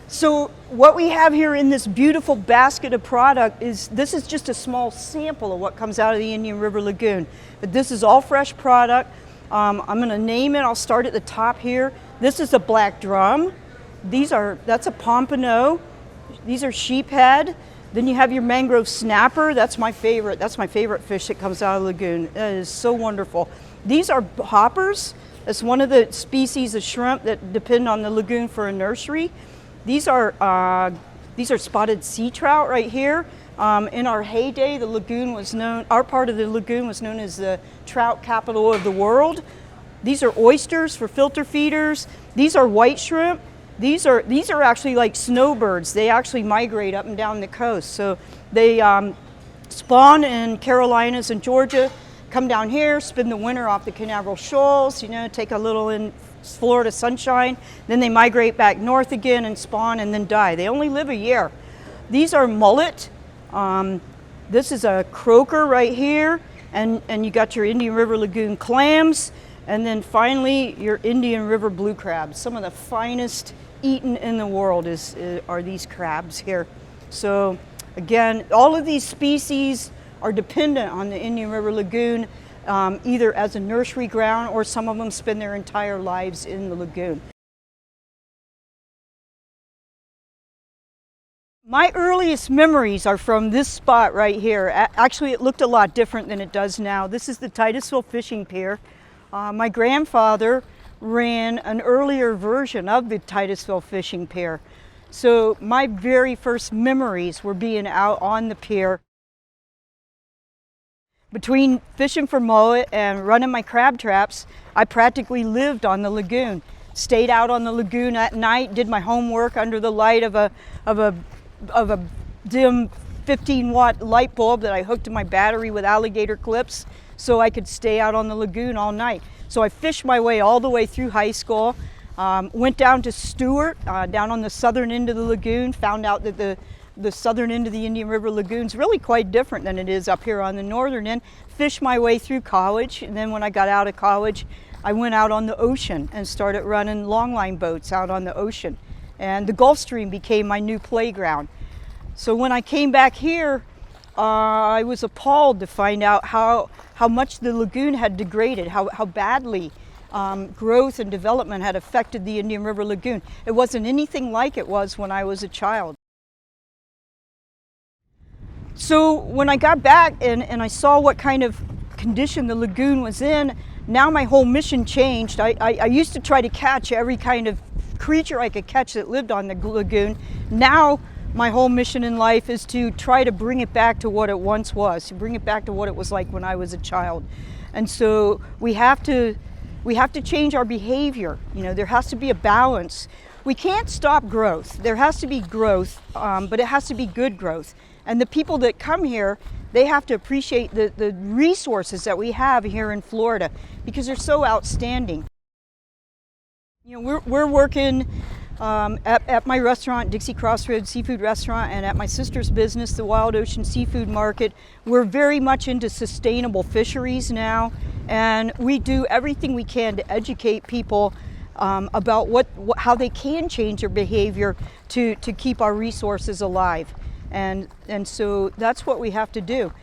So what we have here in this beautiful basket of product this is just a small sample of what comes out of the Indian River Lagoon. But this is all fresh product. I'm going to name it. I'll start at the top here. This is a black drum. That's a pompano. These are sheephead. Then you have your mangrove snapper. That's my favorite. That's my favorite fish that comes out of the lagoon. That is so wonderful. These are hoppers. That's one of the species of shrimp that depend on the lagoon for a nursery. These are spotted sea trout right here. In our heyday, the lagoon was known, our part of the lagoon was known as the trout capital of the world. These are oysters for filter feeders. These are white shrimp. These are actually like snowbirds. They actually migrate up and down the coast. So they spawn in Carolinas and Georgia, come down here, spend the winter off the Canaveral Shoals, take a little in Florida sunshine, then they migrate back north again and spawn and then die. They only live a year. These are mullet. This is a croaker right here, and you got your Indian River Lagoon clams, and then finally your Indian River blue crabs. Some of the finest eaten in the world are these crabs here. So again, all of these species are dependent on the Indian River Lagoon, either as a nursery ground, or some of them spend their entire lives in the lagoon. My earliest memories are from this spot right here. Actually, it looked a lot different than it does now. This is the Titusville Fishing Pier. My grandfather ran an earlier version of the Titusville Fishing Pier. So my very first memories were being out on the pier. Between fishing for mullet and running my crab traps, I practically lived on the lagoon. Stayed out on the lagoon at night, did my homework under the light of a dim 15-watt light bulb that I hooked to my battery with alligator clips so I could stay out on the lagoon all night. So I fished my way all the way through high school, went down to Stewart, down on the southern end of the lagoon, found out that the southern end of the Indian River Lagoon is really quite different than it is up here on the northern end. Fished my way through college, and then when I got out of college, I went out on the ocean and started running longline boats out on the ocean. And the Gulf Stream became my new playground. So when I came back here, I was appalled to find out how much the lagoon had degraded, how badly growth and development had affected the Indian River Lagoon. It wasn't anything like it was when I was a child. So when I got back and I saw what kind of condition the lagoon was in, now my whole mission changed. I used to try to catch every kind of creature I could catch that lived on the lagoon. Now my whole mission in life is to try to bring it back to what it once was, to bring it back to what it was like when I was a child. And so we have to change our behavior. There has to be a balance. We can't stop growth. There has to be growth, but it has to be good growth. And the people that come here, they have to appreciate the resources that we have here in Florida because they're so outstanding. We're working at my restaurant, Dixie Crossroads Seafood Restaurant, and at my sister's business, the Wild Ocean Seafood Market. We're very much into sustainable fisheries now, and we do everything we can to educate people about how they can change their behavior to keep our resources alive. And so that's what we have to do.